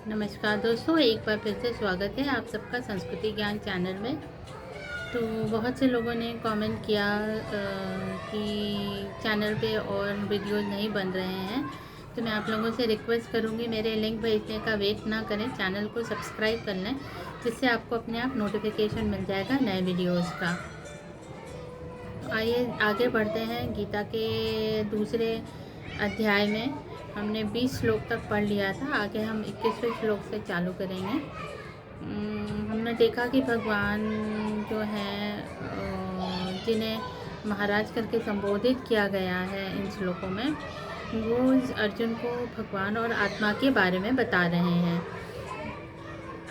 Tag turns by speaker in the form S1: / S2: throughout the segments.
S1: नमस्कार दोस्तों, एक बार फिर से स्वागत है आप सबका संस्कृति ज्ञान चैनल में। तो बहुत से लोगों ने कमेंट किया कि चैनल पे और वीडियोज़ नहीं बन रहे हैं। तो मैं आप लोगों से रिक्वेस्ट करूँगी, मेरे लिंक भेजने का वेट ना करें, चैनल को सब्सक्राइब कर लें, जिससे आपको अपने आप नोटिफिकेशन मिल जाएगा नए वीडियोज़ का। तो आइए आगे बढ़ते हैं। गीता के दूसरे अध्याय में हमने 20 श्लोक तक पढ़ लिया था। आगे हम 21वें श्लोक से चालू करेंगे। हमने देखा कि भगवान जो हैं जिन्हें महाराज करके संबोधित किया गया है इन श्लोकों में, वो अर्जुन को भगवान और आत्मा के बारे में बता रहे हैं।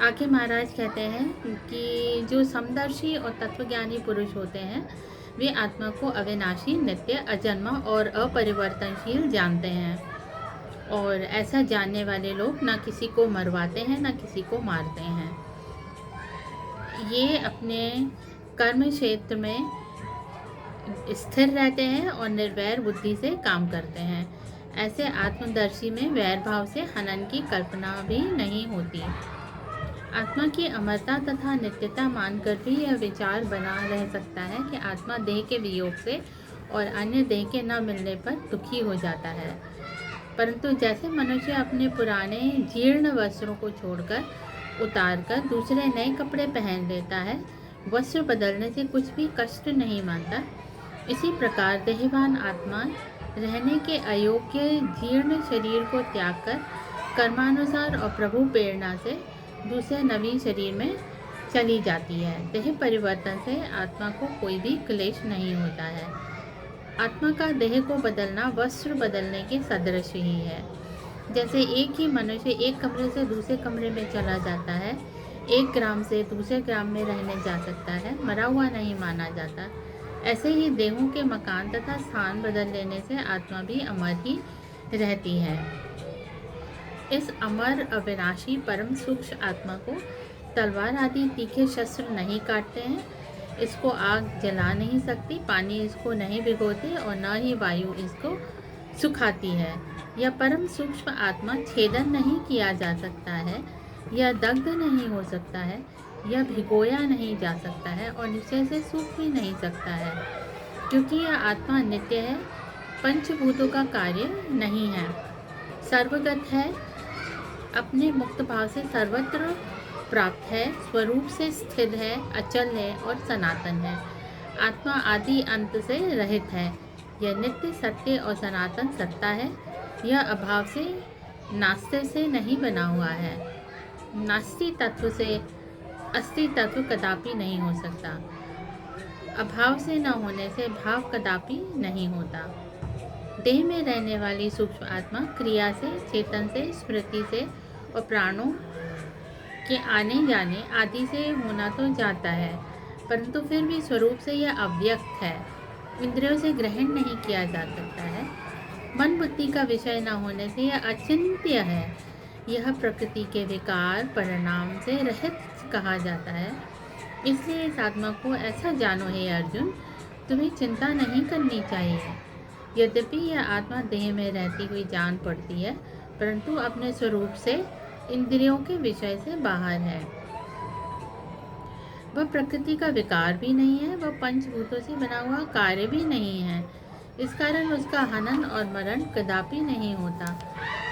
S1: आगे महाराज कहते हैं कि जो समदर्शी और तत्वज्ञानी पुरुष होते हैं, वे आत्मा को अविनाशी, नित्य, अजन्मा और अपरिवर्तनशील जानते हैं। और ऐसा जानने वाले लोग ना किसी को मरवाते हैं, ना किसी को मारते हैं। ये अपने कर्म क्षेत्र में स्थिर रहते हैं और निर्वैर बुद्धि से काम करते हैं। ऐसे आत्मदर्शी में वैर भाव से हनन की कल्पना भी नहीं होती। आत्मा की अमरता तथा नित्यता मानकर भी यह विचार बना रह सकता है कि आत्मा देह के वियोग से और अन्य देह के न मिलने पर दुखी हो जाता है। परंतु जैसे मनुष्य अपने पुराने जीर्ण वस्त्रों को छोड़कर उतारकर दूसरे नए कपड़े पहन लेता है, वस्त्र बदलने से कुछ भी कष्ट नहीं मानता, इसी प्रकार देहवान आत्मा रहने के अयोग्य जीर्ण शरीर को त्याग कर कर्मानुसार और प्रभु प्रेरणा से दूसरे नवीन शरीर में चली जाती है। देह परिवर्तन से आत्मा को कोई भी क्लेश नहीं होता है। आत्मा का देह को बदलना वस्त्र बदलने के सदृश ही है। जैसे एक ही मनुष्य एक कमरे से दूसरे कमरे में चला जाता है, एक ग्राम से दूसरे ग्राम में रहने जा सकता है, मरा हुआ नहीं माना जाता, ऐसे ही देहों के मकान तथा स्थान बदल लेने से आत्मा भी अमर ही रहती है। इस अमर अविनाशी परम सूक्ष्म आत्मा को तलवार आदि तीखे शस्त्र नहीं काटते हैं। इसको आग जला नहीं सकती, पानी इसको नहीं भिगोते और न ही वायु इसको सुखाती है। यह परम सूक्ष्म आत्मा छेदन नहीं किया जा सकता है, यह दग्ध नहीं हो सकता है, यह भिगोया नहीं जा सकता है और निश्चय से सूख भी नहीं सकता है, क्योंकि यह आत्मा नित्य है, पंचभूतों का कार्य नहीं है, सर्वगत है, अपने मुक्त भाव से सर्वत्र प्राप्त है, स्वरूप से स्थिर है, अचल है और सनातन है। आत्मा आदि अंत से रहित है। यह नित्य, सत्य और सनातन सत्ता है। यह अभाव से, नास्ति से नहीं बना हुआ है। नास्ति तत्व से अस्ति तत्व कदापि नहीं हो सकता। अभाव से न होने से भाव कदापि नहीं होता। देह में रहने वाली सूक्ष्म आत्मा क्रिया से, चेतन से, स्मृति से और प्राणों के आने जाने आदि से होना तो जाता है, परंतु फिर भी स्वरूप से यह अव्यक्त है, इंद्रियों से ग्रहण नहीं किया जा सकता है। मन बुद्धि का विषय न होने से यह अचिंत्य है। यह प्रकृति के विकार परिणाम से रहित कहा जाता है। इसलिए इस आत्मा को ऐसा जानो हे अर्जुन, तुम्हें चिंता नहीं करनी चाहिए। यद्यपि यह आत्मा देह में रहती हुई जान पड़ती है, परंतु अपने स्वरूप से इंद्रियों के विषय से बाहर है। वह प्रकृति का विकार भी नहीं है, वह पंचभूतों से बना हुआ कार्य भी नहीं है। इस कारण उसका हनन और मरण कदापि नहीं होता।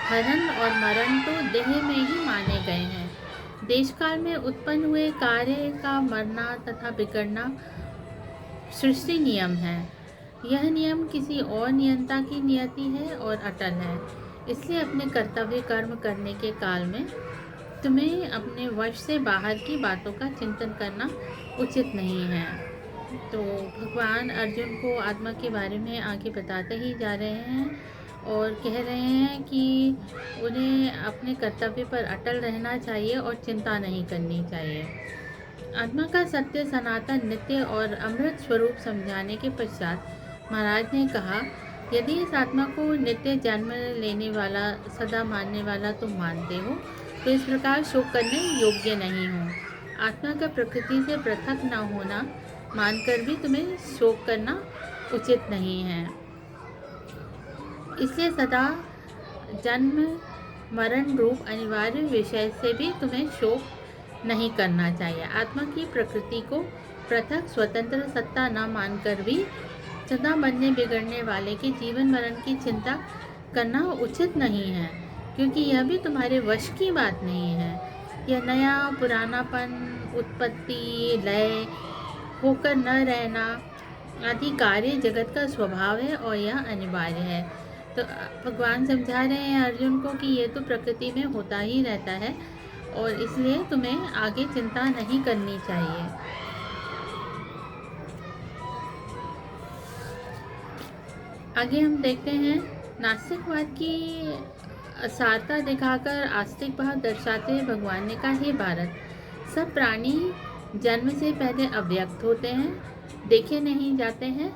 S1: हनन और मरण तो देह में ही माने गए हैं। देशकाल में उत्पन्न हुए कार्य का मरना तथा बिगड़ना सृष्टि नियम है। यह नियम किसी और नियंता की नियति है और अटल है। इसलिए अपने कर्तव्य कर्म करने के काल में तुम्हें अपने वश से बाहर की बातों का चिंतन करना उचित नहीं है। तो भगवान अर्जुन को आत्मा के बारे में आगे बताते ही जा रहे हैं और कह रहे हैं कि उन्हें अपने कर्तव्य पर अटल रहना चाहिए और चिंता नहीं करनी चाहिए। आत्मा का सत्य, सनातन, नित्य और अमृत स्वरूप समझाने के पश्चात महाराज ने कहा, यदि इस आत्मा को नित्य जन्म लेने वाला, सदा मानने वाला तुम मानते हो, तो इस प्रकार शोक करने योग्य नहीं हो। आत्मा का प्रकृति से पृथक न होना मानकर भी तुम्हें शोक करना उचित नहीं है। इसलिए सदा जन्म मरण रूप अनिवार्य विषय से भी तुम्हें शोक नहीं करना चाहिए। आत्मा की प्रकृति को पृथक स्वतंत्र सत्ता न मानकर भी सदा बनने बिगड़ने वाले के जीवन मरण की चिंता करना उचित नहीं है, क्योंकि यह भी तुम्हारे वश की बात नहीं है। यह नया पुरानापन, उत्पत्ति लय होकर न रहना आदि कार्य जगत का स्वभाव है और यह अनिवार्य है। तो भगवान समझा रहे हैं अर्जुन को कि ये तो प्रकृति में होता ही रहता है और इसलिए तुम्हें आगे चिंता नहीं करनी चाहिए। आगे हम देखते हैं नास्तिकवाद की सारता दिखाकर आस्तिक भाव दर्शाते हुए भगवान ने कहा, हे भारत, सब प्राणी जन्म से पहले अव्यक्त होते हैं, देखे नहीं जाते हैं,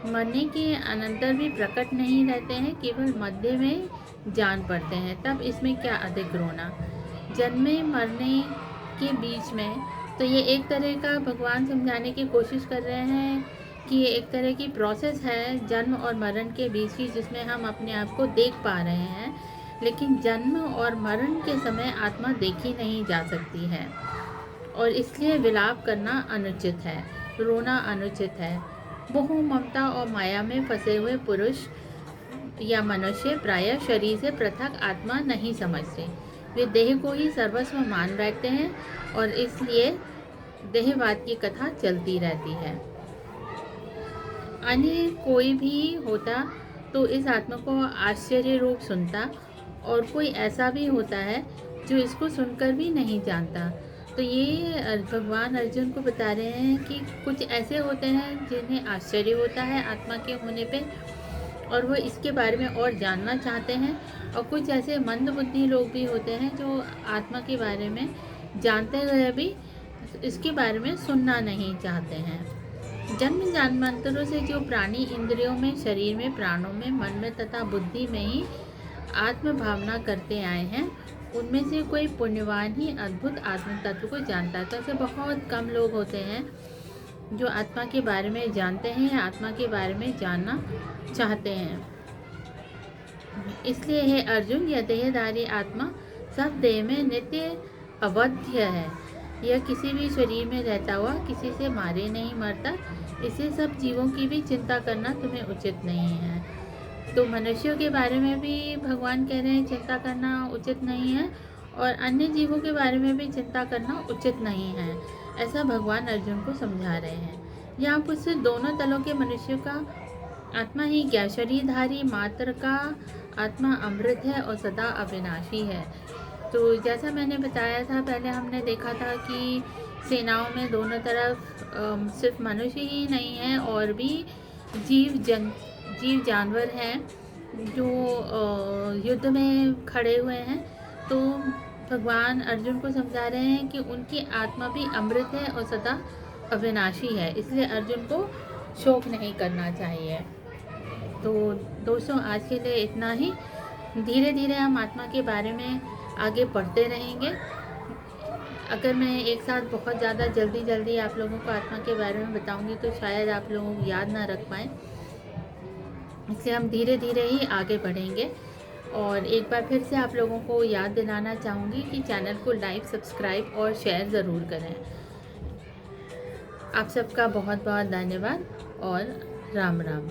S1: मरने के अनंतर भी प्रकट नहीं रहते हैं, केवल मध्य में जान पड़ते हैं। तब इसमें क्या अधिक रोना। जन्मे मरने के बीच में, तो ये एक तरह का भगवान समझाने की कोशिश कर रहे हैं कि ये एक तरह की प्रोसेस है जन्म और मरण के बीच की, जिसमें हम अपने आप को देख पा रहे हैं, लेकिन जन्म और मरण के समय आत्मा देखी नहीं जा सकती है और इसलिए विलाप करना अनुचित है, रोना अनुचित है। मोह ममता और माया में फंसे हुए पुरुष या मनुष्य प्रायः शरीर से पृथक आत्मा नहीं समझते। वे देह को ही सर्वस्व मान बैठते हैं और इसलिए देहवाद की कथा चलती रहती है। अन्य कोई भी होता तो इस आत्मा को आश्चर्य रूप सुनता, और कोई ऐसा भी होता है जो इसको सुनकर भी नहीं जानता। तो ये भगवान अर्जुन को बता रहे हैं कि कुछ ऐसे होते हैं जिन्हें आश्चर्य होता है आत्मा के होने पे और वो इसके बारे में और जानना चाहते हैं, और कुछ ऐसे मंदबुद्धि लोग भी होते हैं जो आत्मा के बारे में जानते हुए भी इसके बारे में सुनना नहीं चाहते हैं। जन्म जन्मांतरों से जो प्राणी इंद्रियों में, शरीर में, प्राणों में, मन में तथा बुद्धि में ही आत्म भावना करते आए हैं, उनमें से कोई पुण्यवान ही अद्भुत आत्म तत्व को जानता है। तो ऐसे बहुत कम लोग होते हैं जो आत्मा के बारे में जानते हैं या आत्मा के बारे में जानना चाहते हैं। इसलिए हे अर्जुन, यह देहधारी आत्मा सब देह में नित्य अवध्य है। यह किसी भी शरीर में रहता हुआ किसी से मारे नहीं मरता। इसे सब जीवों की भी चिंता करना तुम्हें उचित नहीं है। तो मनुष्यों के बारे में भी भगवान कह रहे हैं चिंता करना उचित नहीं है, और अन्य जीवों के बारे में भी चिंता करना उचित नहीं है। ऐसा भगवान अर्जुन को समझा रहे हैं। यहाँ पर दोनों तलों के मनुष्यों का आत्मा ही क्या, शरीरधारी मात्र का आत्मा अमृत है और सदा अविनाशी है। तो जैसा मैंने बताया था पहले, हमने देखा था कि सेनाओं में दोनों तरफ सिर्फ मनुष्य ही नहीं है और भी जीव जानवर हैं जो युद्ध में खड़े हुए हैं। तो भगवान अर्जुन को समझा रहे हैं कि उनकी आत्मा भी अमृत है और सदा अविनाशी है, इसलिए अर्जुन को शोक नहीं करना चाहिए। तो दोस्तों, आज के लिए इतना ही। धीरे धीरे हम आत्मा के बारे में आगे पढ़ते रहेंगे। अगर मैं एक साथ बहुत ज़्यादा जल्दी आप लोगों को आत्मा के बारे में बताऊंगी तो शायद आप लोगों को याद ना रख पाएँ, इसलिए हम धीरे धीरे ही आगे बढ़ेंगे। और एक बार फिर से आप लोगों को याद दिलाना चाहूँगी कि चैनल को लाइक, सब्सक्राइब और शेयर ज़रूर करें। आप सबका बहुत बहुत धन्यवाद और राम राम।